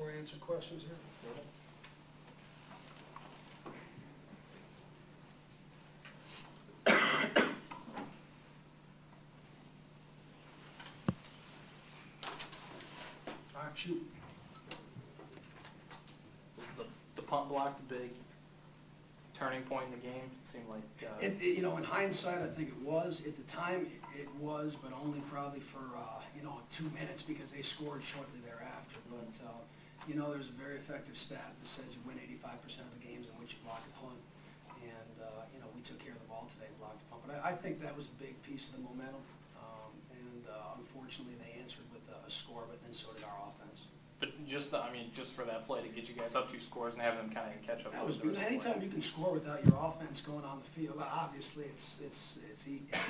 before I answer questions here? All right, shoot. Was the punt block the big turning point in the game? It seemed like You know, in hindsight, I think it was. At the time, it was, but only probably for, 2 minutes because they scored shortly thereafter. But, you know, there's a very effective stat that says you win 85% of the games in which you block a punt. And, you know, we took care of the ball today and blocked the punt. But I think that was a big piece of the momentum. Unfortunately, they answered with a score, but then so did our offense. But just for that play to get you guys up 2 scores and have them kind of catch up. That was good. Anytime you can score without your offense going on the field, obviously it's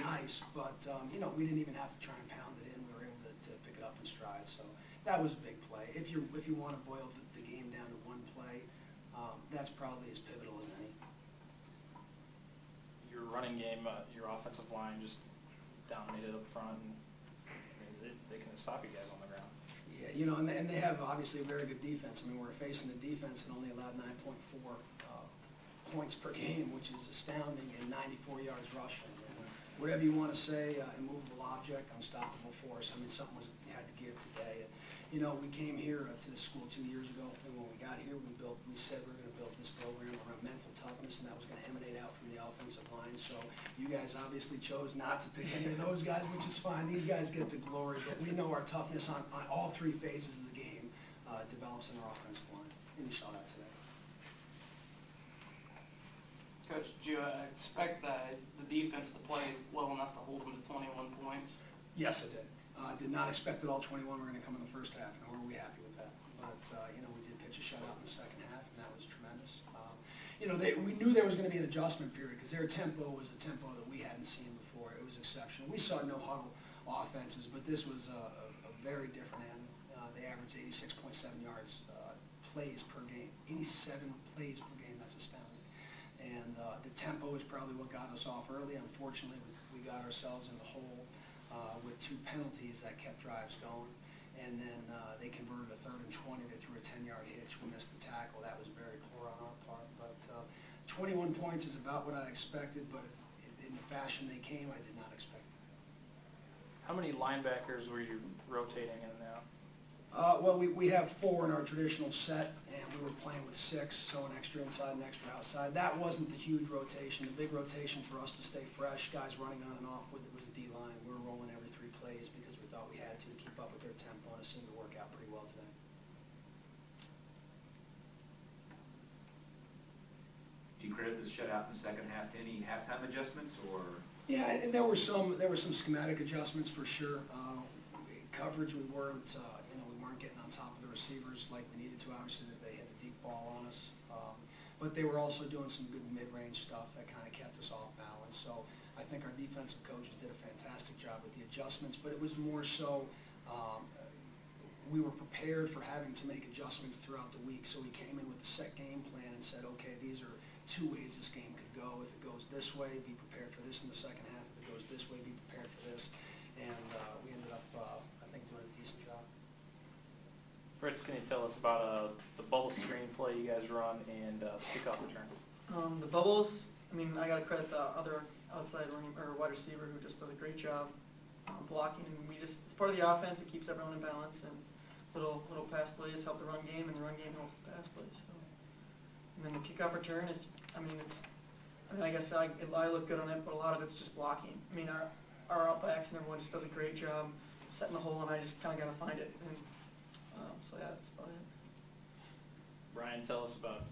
nice, but you know, we didn't even have to try and pound it in. We were able to pick it up in stride. So that was a big play. If you want to boil the game down to one play, that's probably as pivotal as any. Your running game, your offensive line just dominated up front, and they can stop you guys on the ground. Yeah, you know, and they have obviously a very good defense. I mean, we're facing the defense and only allowed 9.4 points per game, which is astounding, and 94 yards rushing. And whatever you want to say, immovable object, unstoppable force. I mean, something you had to give today. And, you know, we came here to the school 2 years ago, and when we got here, we said we were going to build this program around mental toughness, and that was going to emanate out from the offensive line. So you guys obviously chose not to pick any of those guys, which is fine. These guys get the glory, but we know our toughness on all 3 phases of the game develops in our offensive line, and you saw that today. Coach, did you expect the defense to play well enough to hold them to 21 points? Yes, I did. Did not expect that all 21 were going to come in the first half, and were we happy with that? But, you know, we did pitch a shutout in the second half, and that was tremendous. You know, we knew there was going to be an adjustment period because their tempo was a tempo that we hadn't seen before. It was exceptional. We saw no huddle offenses, but this was a very different animal. They averaged 86.7 yards plays per game. 87 plays per game. That's astounding. And the tempo is probably what got us off early. Unfortunately, we got ourselves in the hole with 2 penalties that kept drives going. And then they converted a 3rd and 20. They threw a 10-yard hitch. We missed the tackle. That was very poor on our part. But 21 points is about what I expected, but in the fashion they came, I did not expect it. How many linebackers were you rotating in now? Well, we have 4 in our traditional set, and we were playing with 6, so an extra inside and extra outside. That wasn't the huge rotation. The big rotation for us to stay fresh, guys running on and off with it, was the D-line. We were rolling every 3 plays because we thought we had to keep up with their tempo, and it seemed to work out pretty well today. Do you credit this shutout in the second half to any halftime adjustments, or? Yeah, and there were some schematic adjustments for sure. Coverage, we weren't getting on top of the receivers like we needed to. Obviously, that they had a deep ball on us, but they were also doing some good mid-range stuff that kind of kept us off balance. So I think our defensive coaches did a fantastic job with the adjustments, but it was more so we were prepared for having to make adjustments throughout the week. So we came in with a set game plan and said, okay, these are 2 ways this game could go. If it goes this way, be prepared for this in the second half. If it goes this way, be prepared for this. And we ended up, I think, doing a decent job. Fritz, can you tell us about the bubble screen play you guys run and the kickoff return? The bubbles, I mean, I got to credit the other outside wide receiver who just does a great job blocking, and it's part of the offense. It keeps everyone in balance, and little pass plays help the run game, and the run game helps the pass plays. So, and then the kickoff return is, I guess I look good on it, but a lot of it's just blocking. I mean, our outbacks and everyone just does a great job setting the hole, and I just kind of got to find it. And, so yeah, that's about it. Brian, tell us about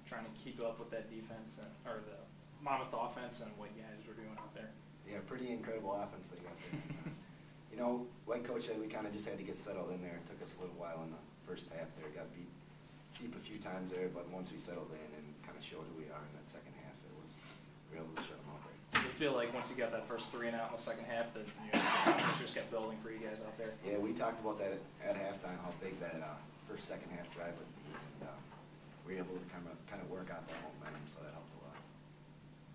trying to keep up with that defense or the Monmouth offense and what you guys were doing out there. Yeah, pretty incredible offense they got there. You know, like Coach said, we kind of just had to get settled in there. It took us a little while in the first half there. Got beat deep a few times there, but once we settled in and kind of showed who we are in that second half, we were able to shut them out there. Did you feel like once you got that first 3 and out in the second half that the just kept building for you guys out there? Yeah, we talked about that at halftime, how big that first second half drive would be, and we were able to kind of work out that momentum, so that helped a lot.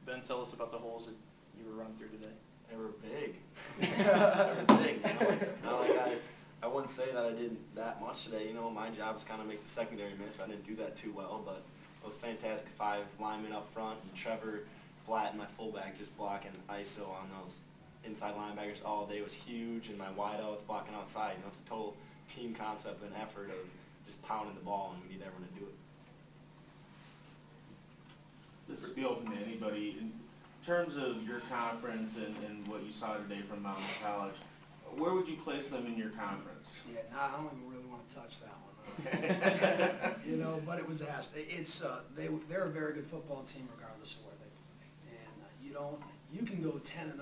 Ben, tell us about the holes that you were running through today. They were big. They were big. You know, it's not like I wouldn't say that I did that much today. You know, my job is kind of make the secondary miss. I didn't do that too well, but it was fantastic. 5 linemen up front, and Trevor Flat and my fullback just blocking ISO on those inside linebackers all day was huge, and my wideouts blocking outside. You know, it's a total team concept and effort of just pounding the ball, and we need everyone to do it. This would be open to anybody. In terms of your conference and what you saw today from Monmouth College, where would you place them in your conference? Yeah, no, I don't even really want to touch that one. You know, but it was asked. It's they're a very good football team regardless of where they play, and you can go 10-0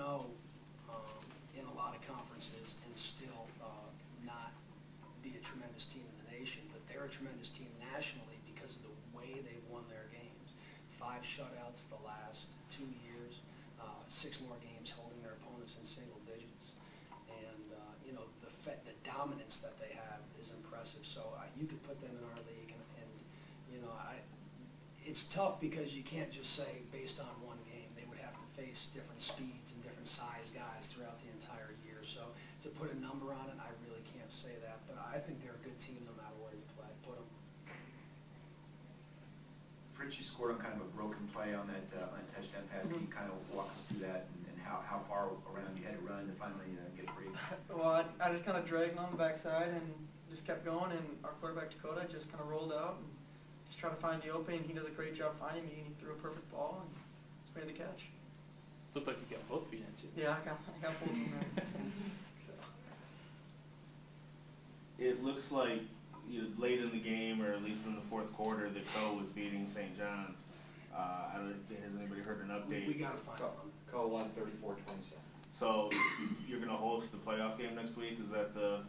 in a lot of conferences and still not be a tremendous team in the nation. But they're a tremendous team nationally because of the way they've won their games. 5 shutouts the last 2 years, 6 more games holding their opponents in single digits. And, you know, the dominance that they have is impressive. So you could put them in our league, and you know, it's tough because you can't just say based on one game. They would have to face different speeds and different size guys throughout the entire year. So to put a number on it, I really can't say that. But I think they're a good team no matter where you play. Put them. Fritz, you scored on kind of a broken play on that touchdown pass. Can you kind of walk us through that and how far around you had to run to finally get free? Well, I just kind of dragged on the backside and just kept going, and our quarterback Dakota just kind of rolled out and just tried to find the opening. He does a great job finding me, and he threw a perfect ball and just made the catch. Looked like you got both feet into it. Yeah, I got both of them there. It looks like late in the game, or at least in the fourth quarter, the Co was beating St. John's. I don't know, has anybody heard an update? We got to find one. Co won 34-27. So you're going to host the playoff game next week? Is that the?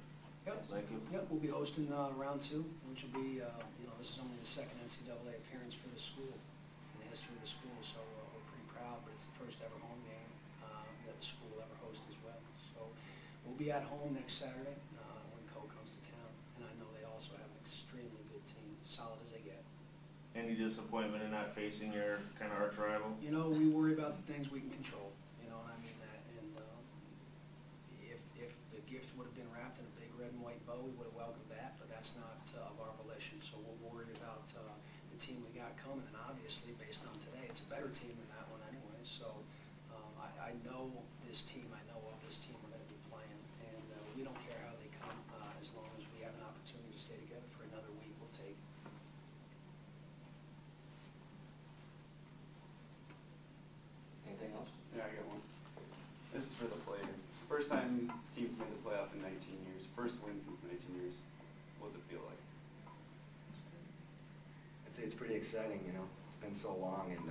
Yep. Like Yep, we'll be hosting round 2, which will be, you know, this is only the second NCAA appearance for the school in the history of the school, so we're pretty proud, but it's the first ever home game that the school will ever host as well. So we'll be at home next Saturday when Co comes to town, and I know they also have an extremely good team, solid as they get. Any disappointment in not facing your kind of arch rival? You know, we worry about the things we can control, you know, and I mean that, and if the gift would have been wrapped in a big red and white bow, we would have welcomed that, but that's not of our volition. So we'll worry about the team we got coming, and obviously, based on today, it's a better team than that one anyway. So I know this team, I know of this team we're going to be playing, and we don't care how they come, as long as we have an opportunity to stay together for another week, we'll take it. Anything else? Yeah, I got one. This is for the players. First time teams made the playoff in 19 years. First win since 19 years. What does it feel like? I'd say it's pretty exciting, you know. It's been so long, and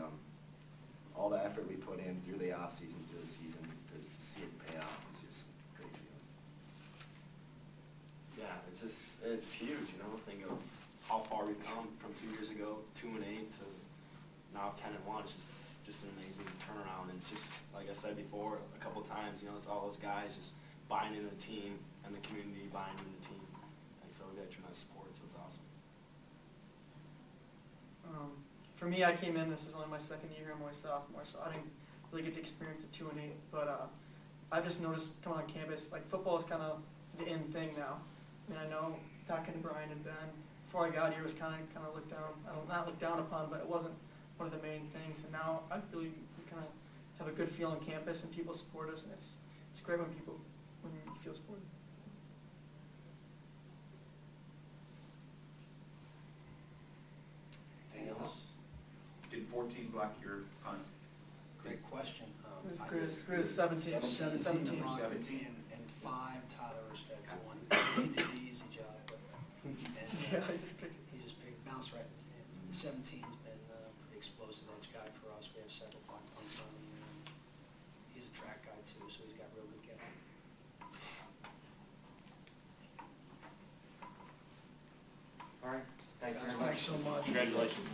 all the effort we put in through the off season, through the season, to see it pay off is just a great feeling. Yeah, it's huge, you know. Think of how far we've come from 2 years ago, 2-8 to now 10-1. It's just an amazing turnaround, and just like I said before a couple of times, you know, it's all those guys just buying into the team and the community buying into the team, and so we got tremendous support, so it's awesome. For me, I came in, this is only my second year, I'm only sophomore, so I didn't really get to experience the 2-8, but I just noticed coming on campus, like football is kind of the in thing now. I mean, I know talking to Brian and Ben, before I got here, it was kind of looked down, not looked down upon, but it wasn't one of the main things, and now I really kind of have a good feel on campus, and people support us, and it's great when you feel supported. Anything else? Did 14 block your punt? Great question. It I was great as 17. 17 blocked it, 17. and 5 Tyler Ersted's the one who he did the easy job. But, and, Yeah, I just picked it. he just bounced right. And 17's been a pretty explosive edge guy for us. We have several blocked punts on him. And he's a track guy too, so he's got real good get. All right. Thank you very much. Thanks so much. Congratulations.